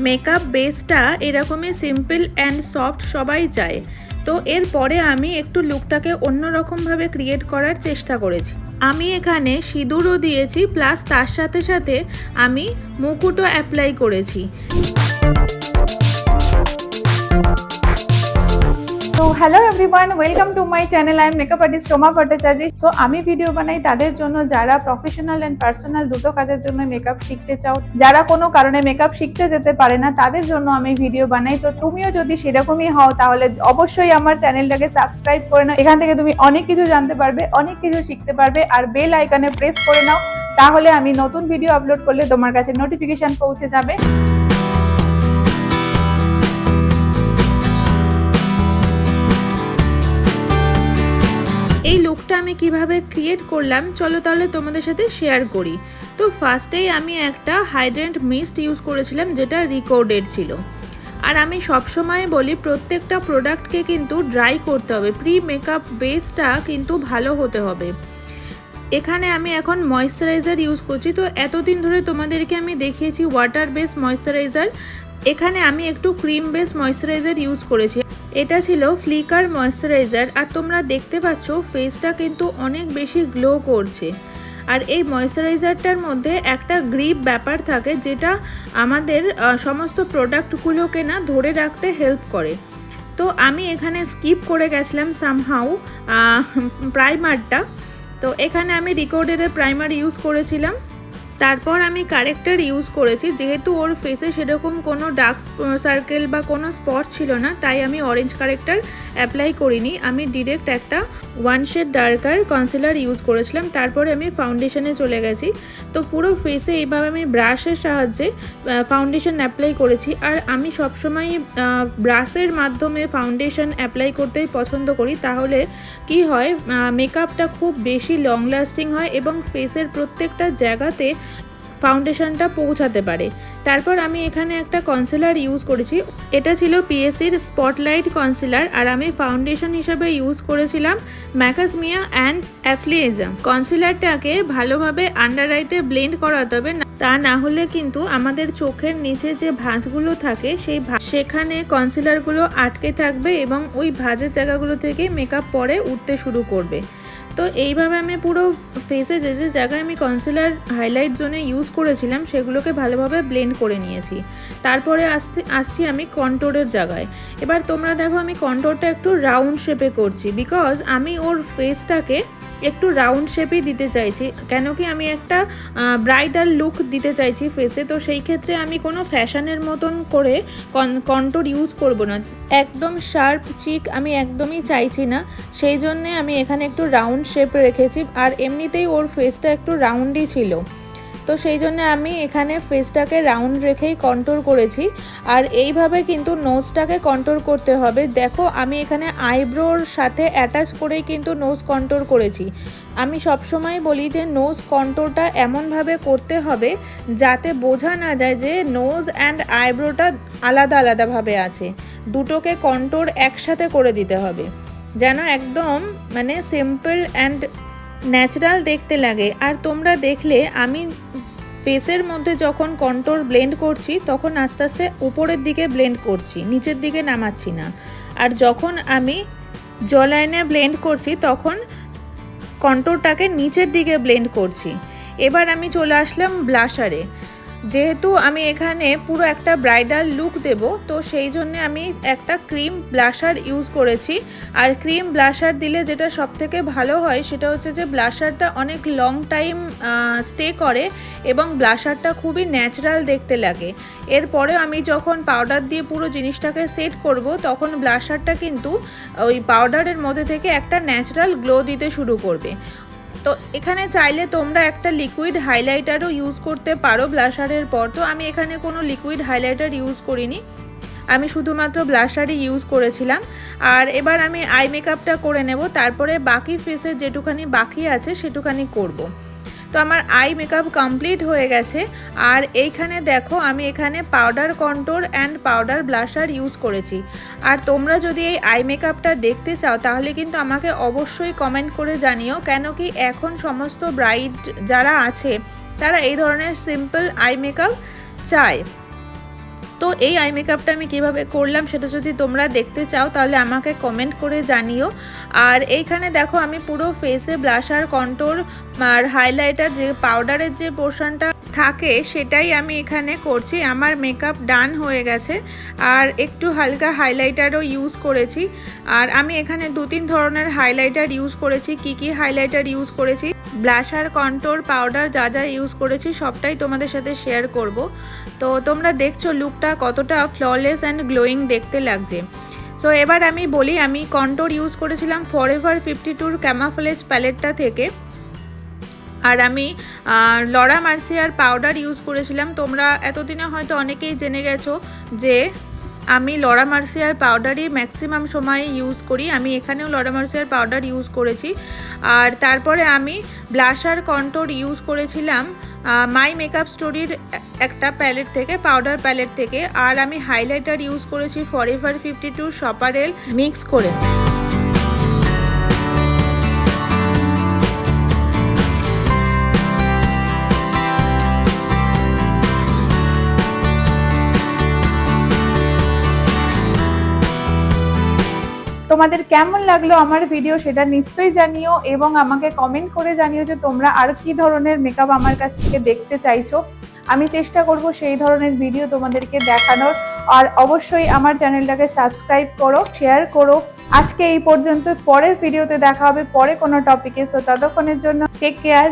Makeup বেসটা এরকমই simple and soft সবাই চায়। তো এরপরে আমি একটু লুকটাকে অন্যরকমভাবে ক্রিয়েট করার চেষ্টা করেছি। আমি এখানে সিঁদুরও দিয়েছি, প্লাস তার সাথে সাথে আমি মুকুটও অ্যাপ্লাই করেছি। তো hello everyone, welcome to my channel. I am makeup artist Soma Bhattacharya. So আমি ভিডিও বানাই তাদের জন্য যারা প্রফেশনাল অ্যান্ড পার্সোনাল দুটো কাজের জন্য মেকআপ শিখতে চাও, যারা কোনো কারণে মেকআপ শিখতে যেতে পারে না, তাদের জন্য আমি ভিডিও বানাই। তো তুমিও যদি সেরকমই হও তাহলে অবশ্যই আমার চ্যানেলটাকে সাবস্ক্রাইব করে নাও। এখান থেকে তুমি অনেক কিছু জানতে পারবে, অনেক কিছু শিখতে পারবে। আর বেল আইকনে প্রেস করে নাও, তাহলে আমি নতুন ভিডিও আপলোড করলে তোমার কাছে নোটিফিকেশন পৌঁছে যাবে। এই লুকটা আমি কিভাবে ক্রিয়েট করলাম চলো তাহলে তোমাদের সাথে শেয়ার করি। তো ফার্স্টেই আমি একটা হাইড্রেন্ট মিস্ট ইউজ করেছিলাম, যেটা রিকর্ডেড ছিল। আর আমি সবসময় বলি প্রত্যেকটা প্রোডাক্টকে কিন্তু ড্রাই করতে হবে, প্রি মেকআপ বেসটা কিন্তু ভালো হতে হবে। এখানে আমি এখন ময়েশ্চারাইজার ইউজ করছি। তো এতদিন ধরে তোমাদেরকে আমি দেখিয়েছি ওয়াটার বেস ময়েশ্চারাইজার, এখানে আমি একটু ক্রিম বেস ময়েশ্চারাইজার ইউজ করেছি। এটা ছিল ফ্লিকার ময়েশ্চারাইজার। আর তোমরা দেখতে পাচ্ছ ফেসটা কিন্তু অনেক বেশি গ্লো করছে। আর এই ময়েশ্চারাইজারটার মধ্যে একটা গ্রিপ ব্যাপার থাকে, যেটা আমাদের সমস্ত প্রোডাক্টগুলোকে না ধরে রাখতে হেল্প করে। তো আমি এখানে স্কিপ করে গেছিলাম সামহাউ প্রাইমারটা। তো এখানে আমি রিকর্ডের প্রাইমার ইউজ করেছিলাম। তারপর আমি কারেক্টার ইউজ করেছি, যেহেতু ওর ফেসে সেরকম কোনো ডার্ক সার্কেল বা কোনো স্পট ছিল না, তাই আমি অরেঞ্জ কারেক্টার অ্যাপ্লাই করিনি। আমি ডিরেক্ট একটা 1 শেড ডার্কার কনসিলার ইউজ করেছিলাম। তারপরে আমি ফাউন্ডেশনে চলে গেছি। তো পুরো ফেসে এইভাবে আমি ব্রাশের সাহায্যে ফাউন্ডেশন অ্যাপ্লাই করেছি। আর আমি সবসময় ব্রাশের মাধ্যমে ফাউন্ডেশন অ্যাপ্লাই করতেই পছন্দ করি, তাহলে কি হয় মেকআপটা খুব বেশি লং লাস্টিং হয় এবং ফেসের প্রত্যেকটা জায়গাতে ফাউন্ডেশনটা পৌঁছাতে পারে। তারপর আমি এখানে একটা কনসিলার ইউজ করেছি, এটা ছিল পিএসির স্পটলাইট কনসিলার। আর আমি ফাউন্ডেশন হিসেবে ইউজ করেছিলাম ম্যাকাসমিয়া অ্যান্ড অ্যাফ্লিয়েজম। কনসিলারটাকে ভালোভাবে আন্ডার আইতে ব্লেন্ড করাতে হবে, তা না হলে কিন্তু আমাদের চোখের নিচে যে ভাঁজগুলো থাকে সেখানে কনসিলারগুলো আটকে থাকবে এবং ওই ভাঁজের জায়গাগুলো থেকে মেকআপ পরে উঠতে শুরু করবে। তো এইভাবে আমি পুরো ফেসে যে যে জায়গায় আমি কনসিলার হাইলাইট জোনে ইউজ করেছিলাম সেগুলোকে ভালোভাবে ব্লেন্ড করে নিয়েছি। তারপরে আসছি আমি কন্ট্রোরের জায়গায়। এবার তোমরা দেখো আমি কন্ট্রোরটা একটু রাউন্ড শেপে করছি, বিকজ আমি ওর ফেসটাকে একটু রাউন্ড শেপই দিতে চাইছি। কেন কি আমি একটা ব্রাইডাল লুক দিতে চাইছি ফেসে। তো সেই ক্ষেত্রে আমি কোনো ফ্যাশনের মতন করে কন্ট্রোর ইউজ করব না, একদম শার্প চিক আমি একদমই চাইছি না। সেই জন্যে আমি এখানে একটু রাউন্ড শেপ রেখেছি। আর এমনিতেই ওর ফেসটা একটু রাউন্ডই ছিল, তো সেই জন্য আমি এখানে ফেসটাকে রাউন্ড রেখেই কন্ট্রোর করেছি। আর এইভাবে কিন্তু নোজটাকে কন্ট্রোর করতে হবে। দেখো আমি এখানে আইব্রোর সাথে অ্যাটাচ করেই কিন্তু নোজ কন্ট্রোর করেছি। আমি সবসময় বলি যে নোজ কন্ট্রোরটা এমনভাবে করতে হবে যাতে বোঝা না যায় যে নোজ অ্যান্ড আইব্রোটা আলাদা আলাদাভাবে আছে। দুটোকে কন্ট্রোর একসাথে করে দিতে হবে, যেন একদম মানে সিম্পল অ্যান্ড ন্যাচারাল দেখতে লাগে। আর তোমরা দেখলে আমি ফেসের মধ্যে যখন কন্ট্রোর ব্লেন্ড করছি তখন আস্তে আস্তে উপরের দিকে ব্লেন্ড করছি, নিচের দিকে নামাচ্ছি না। আর যখন আমি জ লাইনে ব্লেন্ড করছি তখন কন্ট্রোরটাকে নিচের দিকে ব্লেন্ড করছি। এবার আমি চলে আসলাম ব্লাশারে। যেহেতু আমি এখানে পুরো একটা ব্রাইডাল লুক দেব, তো সেই জন্য আমি একটা ক্রিম ব্লাশার ইউজ করেছি। আর ক্রিম ব্লাশার দিলে যেটা সবথেকে ভালো হয় সেটা হচ্ছে যে ব্লাশারটা অনেক লং টাইম স্টে করে এবং ব্লাশারটা খুবই ন্যাচারাল দেখতে লাগে। এরপরে আমি যখন পাউডার দিয়ে পুরো জিনিসটাকে সেট করব তখন ব্লাশারটা কিন্তু ওই পাউডারের মধ্যে থেকে একটা ন্যাচারাল গ্লো দিতে শুরু করবে। তো এখানে চাইলে তোমরা একটা লিকুইড হাইলাইটারও ইউজ করতে পারো ব্লাশারের পর। তো আমি এখানে কোনো লিকুইড হাইলাইটার ইউজ করিনি, আমি শুধুমাত্র ব্লাশারই ইউজ করেছিলাম। আর এবার আমি আই মেকআপটা করে নেব, তারপরে বাকি ফেসের যেটুখানি বাকি আছে সেটুখানি করব। তো আমার আই মেকআপ কমপ্লিট হয়ে গেছে। আর এইখানে দেখো আমি এখানে powder contour and powder blusher use করেছি। আর তোমরা যদি এই আই মেকআপটা দেখতে চাও তাহলে কিন্তু আমাকে অবশ্যই কমেন্ট করে জানিও, কেন কি এখন সমস্ত ব্রাইড যারা আছে তারা এই ধরনের সিম্পল আই মেকআপ চায়। তো এই আই মেকআপটা আমি কিভাবে করলাম সেটা যদি তোমরা দেখতে চাও তাহলে আমাকে কমেন্ট করে জানিও। আর এইখানে দেখো আমি পুরো ফেসে ব্লাশার, কন্ট্যুর আর হাইলাইটার যে পাউডারের যে পোর্শনটা থাকে সেটাই আমি এখানে করছি। আমার মেকআপ ডান হয়ে গেছে আর একটু হালকা হাইলাইটারও ইউজ করেছি। আর আমি এখানে 2-3 ধরনের হাইলাইটার ইউজ করেছি। কি হাইলাইটার ইউজ করেছি, ব্লাশার, কন্ট্যুর, পাউডার যা যা ইউজ করেছি সবটাই তোমাদের সাথে শেয়ার করব। তো তোমরা দেখছো লুকটা কতটা ফ্ললেস অ্যান্ড গ্লোয়িং দেখতে লাগছে। সো এবার আমি বলি, আমি কন্ট্যুর ইউজ করেছিলাম ফরএভার 52 ক্যামাফ্লেজ প্যালেটটা থেকে। আর আমি লরা মার্সিয়ার পাউডার ইউজ করেছিলাম। তোমরা এতদিনে হয়তো অনেকেই জেনে গেছো যে আমি লরা মার্সিয়ার পাউডারই ম্যাক্সিমাম সময় ইউজ করি। আমি এখানেও লরা মার্সিয়ার পাউডার ইউজ করেছি। আর তারপরে আমি ব্লাশার, কন্ট্যুর ইউজ করেছিলাম মাই মেকআপ স্টোরির একটা প্যালেট থেকে, পাউডার প্যালেট থেকে। আর আমি হাইলাইটার ইউজ করেছি ফরএভার 52 শপারেল মিক্স করে। তোমাদের কেমন লাগলো আমার ভিডিও সেটা নিশ্চয়ই জানিও, এবং আমাকে কমেন্ট করে জানিও যে তোমরা আর কি ধরনের মেকআপ আমার কাছ থেকে দেখতে চাইছো। আমি চেষ্টা করব সেই ধরনের ভিডিও তোমাদেরকে দেখানোর। আর অবশ্যই আমার চ্যানেলটাকে সাবস্ক্রাইব করো, শেয়ার করো। আজকে এই পর্যন্ত, পরের ভিডিওতে দেখা হবে পরে কোনো টপিকে। সো ততক্ষণের জন্য টেক কেয়ার।